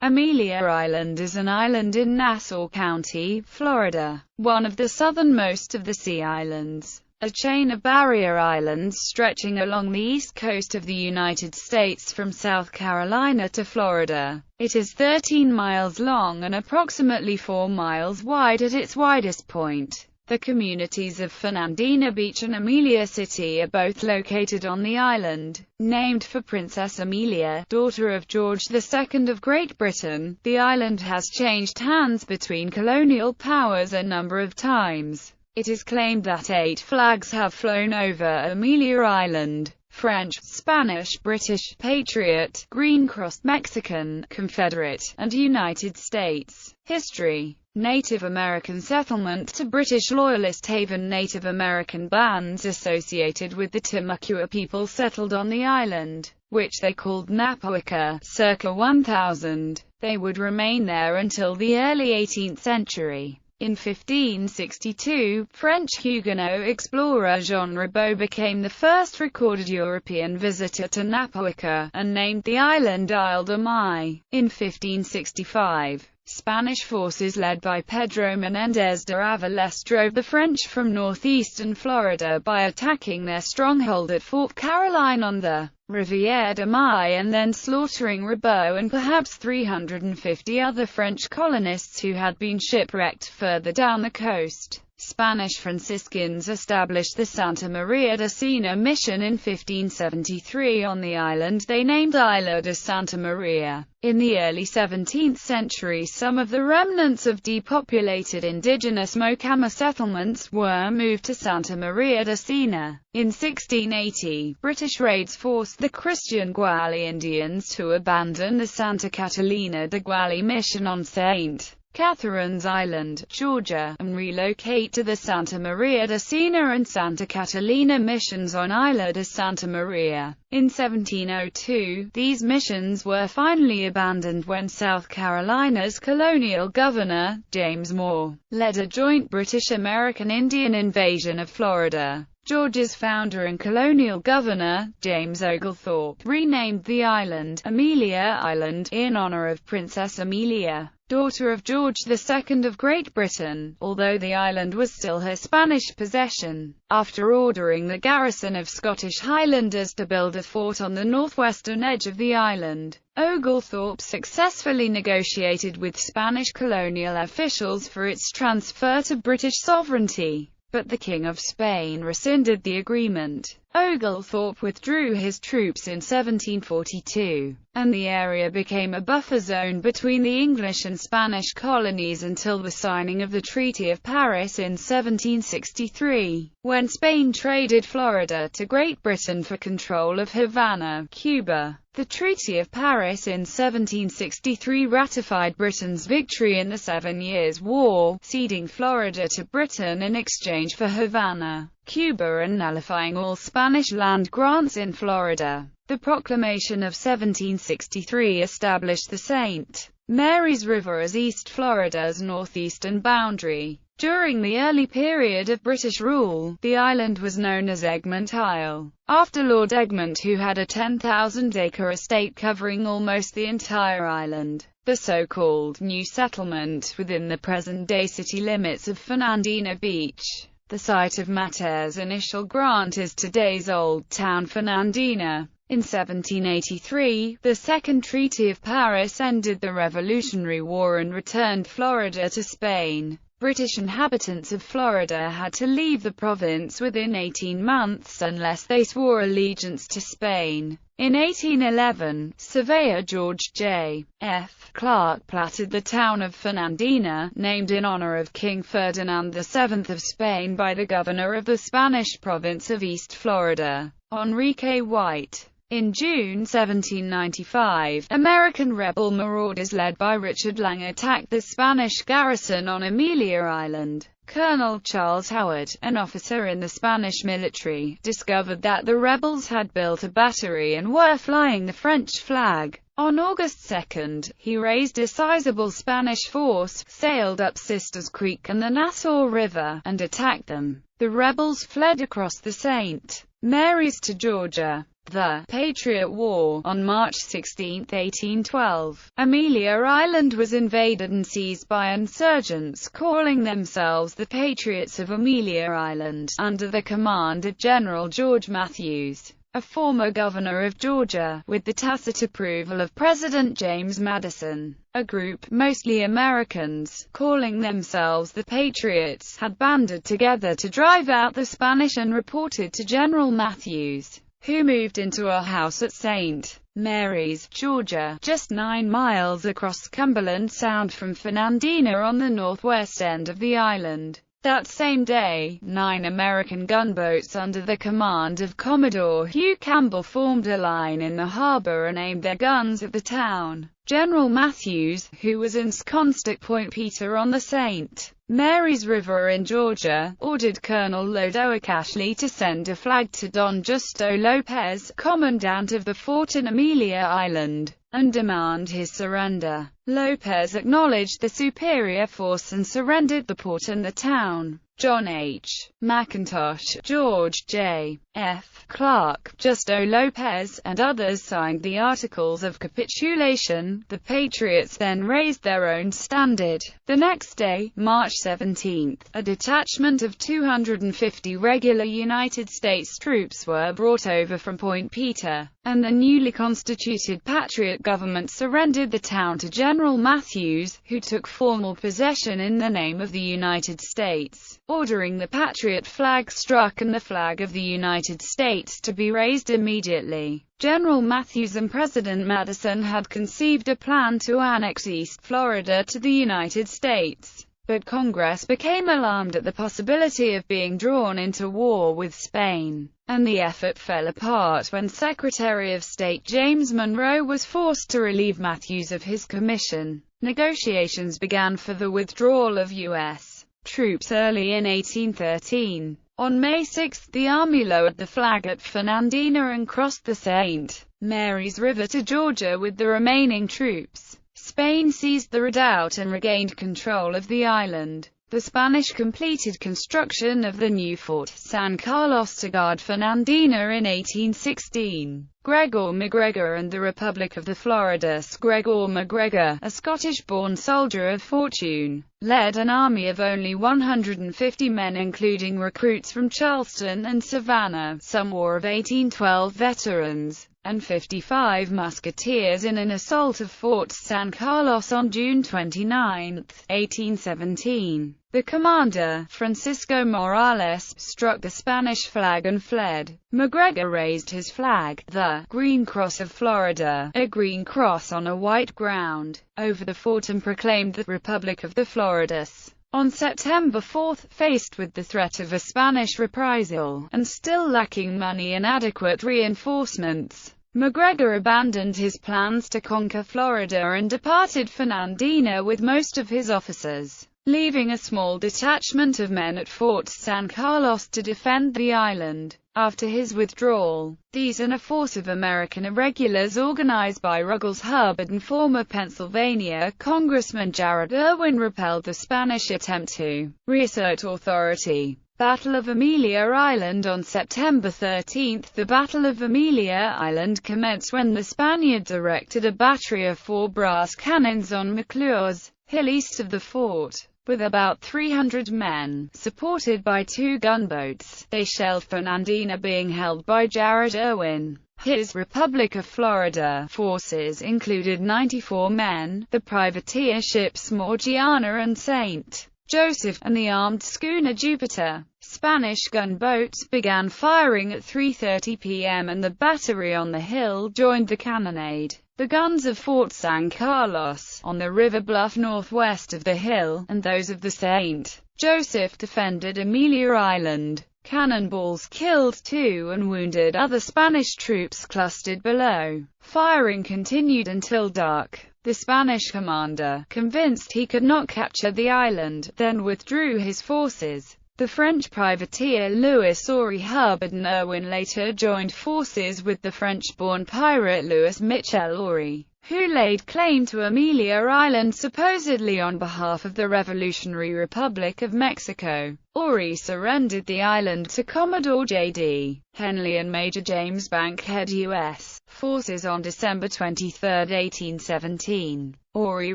Amelia Island is an island in Nassau County, Florida, one of the southernmost of the Sea Islands, a chain of barrier islands stretching along the east coast of the United States from South Carolina to Florida. It is 13 miles long and approximately 4 miles wide at its widest point. The communities of Fernandina Beach and Amelia City are both located on the island. Named for Princess Amelia, daughter of George II of Great Britain, the island has changed hands between colonial powers a number of times. It is claimed that 8 flags have flown over Amelia Island: French, Spanish, British, Patriot, Green Cross, Mexican, Confederate, and United States. History: Native American settlement to British Loyalist haven. Native American bands associated with the Timucua people settled on the island, which they called Napawika, circa 1000. They would remain there until the early 18th century. In 1562, French Huguenot explorer Jean Ribaut became the first recorded European visitor to Napawika, and named the island Isle de Mai. In 1565, Spanish forces led by Pedro Menéndez de Avilés drove the French from northeastern Florida by attacking their stronghold at Fort Caroline on the Rivière de Mai and then slaughtering Ribaut and perhaps 350 other French colonists who had been shipwrecked further down the coast. Spanish Franciscans established the Santa Maria de Sena mission in 1573 on the island they named Isla de Santa Maria. In the early 17th century, some of the remnants of depopulated indigenous Mocama settlements were moved to Santa Maria de Sena. In 1680, British raids forced the Christian Guali Indians to abandon the Santa Catalina de Guali mission on St. Catherine's Island, Georgia, and relocate to the Santa Maria de Sena and Santa Catalina missions on Isla de Santa Maria. In 1702, these missions were finally abandoned when South Carolina's colonial governor, James Moore, led a joint British-American Indian invasion of Florida. Georgia's founder and colonial governor, James Oglethorpe, renamed the island Amelia Island in honor of Princess Amelia, daughter of George II of Great Britain, although the island was still her Spanish possession. After ordering the garrison of Scottish Highlanders to build a fort on the northwestern edge of the island, Oglethorpe successfully negotiated with Spanish colonial officials for its transfer to British sovereignty. But the King of Spain rescinded the agreement. Oglethorpe withdrew his troops in 1742, and the area became a buffer zone between the English and Spanish colonies until the signing of the Treaty of Paris in 1763, when Spain traded Florida to Great Britain for control of Havana, Cuba. The Treaty of Paris in 1763 ratified Britain's victory in the 7 Years' War, ceding Florida to Britain in exchange for Havana, Cuba, and nullifying all Spanish land grants in Florida. The Proclamation of 1763 established the St. Mary's River as East Florida's northeastern boundary. During the early period of British rule, the island was known as Egmont Isle, after Lord Egmont, who had a 10,000-acre estate covering almost the entire island. The so-called new settlement within the present-day city limits of Fernandina Beach, the site of Mater's initial grant, is today's Old Town Fernandina. In 1783, the Second Treaty of Paris ended the Revolutionary War and returned Florida to Spain. British inhabitants of Florida had to leave the province within 18 months unless they swore allegiance to Spain. In 1811, surveyor George J. F. Clark platted the town of Fernandina, named in honor of King Ferdinand VII of Spain by the governor of the Spanish province of East Florida, Enrique White. In June 1795, American rebel marauders led by Richard Lang attacked the Spanish garrison on Amelia Island. Colonel Charles Howard, an officer in the Spanish military, discovered that the rebels had built a battery and were flying the French flag. On August 2, he raised a sizable Spanish force, sailed up Sisters Creek and the Nassau River, and attacked them. The rebels fled across the St. Mary's to Georgia. the Patriot War. On March 16, 1812, Amelia Island was invaded and seized by insurgents calling themselves the Patriots of Amelia Island, under the command of General George Matthews, a former governor of Georgia, with the tacit approval of President James Madison. A group, mostly Americans, calling themselves the Patriots, had banded together to drive out the Spanish and reported to General Matthews, who moved into a house at St. Mary's, Georgia, just 9 miles across Cumberland Sound from Fernandina on the northwest end of the island. That same day, 9 American gunboats under the command of Commodore Hugh Campbell formed a line in the harbor and aimed their guns at the town. General Matthews, who was ensconced at Point Peter on the St. Mary's River in Georgia, ordered Colonel Lodowick Ashley to send a flag to Don Justo Lopez, commandant of the fort in Amelia Island, and demand his surrender. Lopez acknowledged the superior force and surrendered the port and the town. John H. McIntosh, George J. F. Clark, Justo Lopez, and others signed the Articles of Capitulation. The Patriots then raised their own standard. The next day, March 17, a detachment of 250 regular United States troops were brought over from Point Peter, and the newly constituted Patriot government surrendered the town to General Matthews, who took formal possession in the name of the United States, ordering the Patriot flag struck and the flag of the United States to be raised immediately. General Matthews and President Madison had conceived a plan to annex East Florida to the United States, but Congress became alarmed at the possibility of being drawn into war with Spain, and the effort fell apart when Secretary of State James Monroe was forced to relieve Matthews of his commission. Negotiations began for the withdrawal of U.S. troops early in 1813. On May 6, the Army lowered the flag at Fernandina and crossed the St. Mary's River to Georgia with the remaining troops. Spain seized the redoubt and regained control of the island. The Spanish completed construction of the new Fort San Carlos to guard Fernandina in 1816. Gregor MacGregor and the Republic of the Floridas. Gregor MacGregor, a Scottish-born soldier of fortune, led an army of only 150 men including recruits from Charleston and Savannah, some War of 1812 veterans, and 55 musketeers in an assault of Fort San Carlos on June 29, 1817. The commander, Francisco Morales, struck the Spanish flag and fled. MacGregor raised his flag, the Green Cross of Florida, a green cross on a white ground, over the fort and proclaimed the Republic of the Floridas. On September 4, faced with the threat of a Spanish reprisal, and still lacking money and adequate reinforcements, MacGregor abandoned his plans to conquer Florida and departed Fernandina with most of his officers, leaving a small detachment of men at Fort San Carlos to defend the island. After his withdrawal, these and a force of American irregulars organized by Ruggles Hubbard and former Pennsylvania Congressman Jared Irwin repelled the Spanish attempt to reassert authority. Battle of Amelia Island. On September 13, the Battle of Amelia Island commenced when the Spaniards erected a battery of 4 brass cannons on McClure's Hill east of the fort. With about 300 men, supported by 2 gunboats, they shelled Fernandina, being held by Jared Irwin. His Republic of Florida forces included 94 men, the privateer ships Morgiana and St. Joseph, and the armed schooner Jupiter. Spanish gunboats began firing at 3:30 p.m. and the battery on the hill joined the cannonade. The guns of Fort San Carlos, on the river bluff northwest of the hill, and those of the St. Joseph defended Amelia Island. Cannonballs killed 2 and wounded other Spanish troops clustered below. Firing continued until dark. The Spanish commander, convinced he could not capture the island, then withdrew his forces. The French privateer Louis-Henri Hubbard and Irwin later joined forces with the French-born pirate Louis Michel Aury. who laid claim to Amelia Island supposedly on behalf of the Revolutionary Republic of Mexico. Ory surrendered the island to Commodore J.D. Henley and Major James Bankhead U.S. forces on December 23, 1817. Ory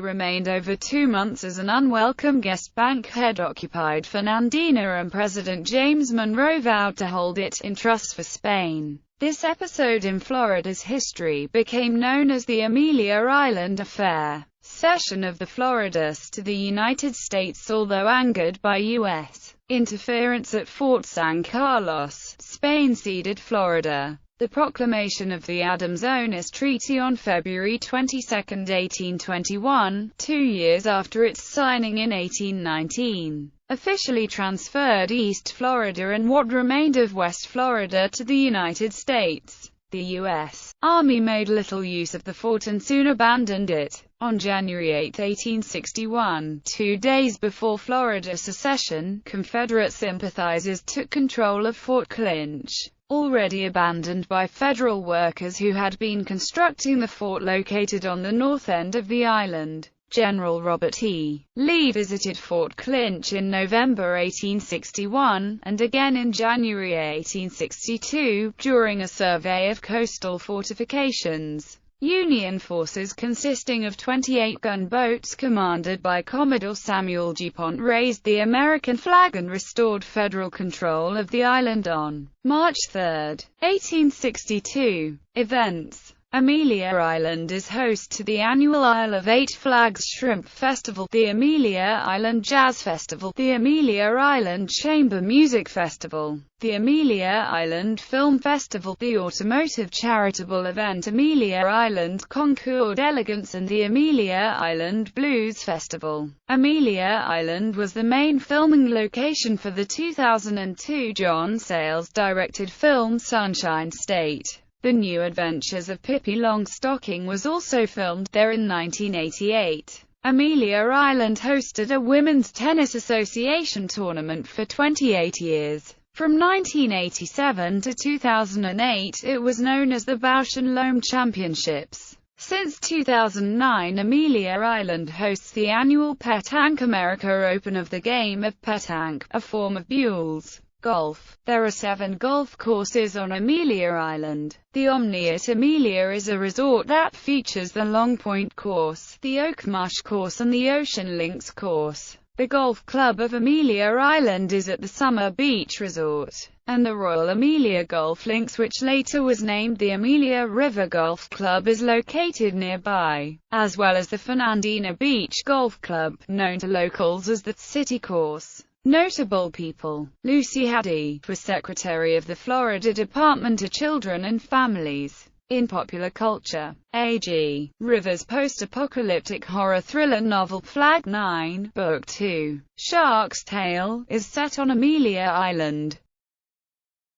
remained over 2 months as an unwelcome guest. Bankhead occupied Fernandina and President James Monroe vowed to hold it in trust for Spain. This episode in Florida's history became known as the Amelia Island Affair. Cession of the Floridas to the United States. Although angered by U.S. interference at Fort San Carlos, Spain ceded Florida. The proclamation of the Adams-Onis Treaty on February 22, 1821, 2 years after its signing in 1819, officially transferred East Florida and what remained of West Florida to the United States. The U.S. Army made little use of the fort and soon abandoned it. On January 8, 1861, 2 days before Florida's secession, Confederate sympathizers took control of Fort Clinch, already abandoned by Federal workers who had been constructing the fort located on the north end of the island. General Robert E. Lee visited Fort Clinch in November 1861, and again in January 1862, during a survey of coastal fortifications. Union forces consisting of 28 gunboats commanded by Commodore Samuel G. Pont raised the American flag and restored federal control of the island on March 3, 1862. Events. Amelia Island is host to the annual Isle of Eight Flags Shrimp Festival, the Amelia Island Jazz Festival, the Amelia Island Chamber Music Festival, the Amelia Island Film Festival, the automotive charitable event Amelia Island Concours d'Elegance, and the Amelia Island Blues Festival. Amelia Island was the main filming location for the 2002 John Sayles-directed film Sunshine State. The New Adventures of Pippi Longstocking was also filmed there in 1988. Amelia Island hosted a Women's Tennis Association tournament for 28 years. From 1987 to 2008, it was known as the Bausch & Lomb Championships. Since 2009, Amelia Island hosts the annual Petanque America Open of the game of petanque, a form of boules. Golf. There are 7 golf courses on Amelia Island. The Omni at Amelia is a resort that features the Long Point course, the Oakmarsh course and the Ocean Links course. The Golf Club of Amelia Island is at the Summer Beach Resort, and the Royal Amelia Golf Links, which later was named the Amelia River Golf Club, is located nearby, as well as the Fernandina Beach Golf Club, known to locals as the City Course. Notable people. Lucy Haddy was Secretary of the Florida Department of Children and Families. In popular culture, A.G. Rivers' post-apocalyptic horror thriller novel Flag 9, Book 2, Shark's Tale, is set on Amelia Island.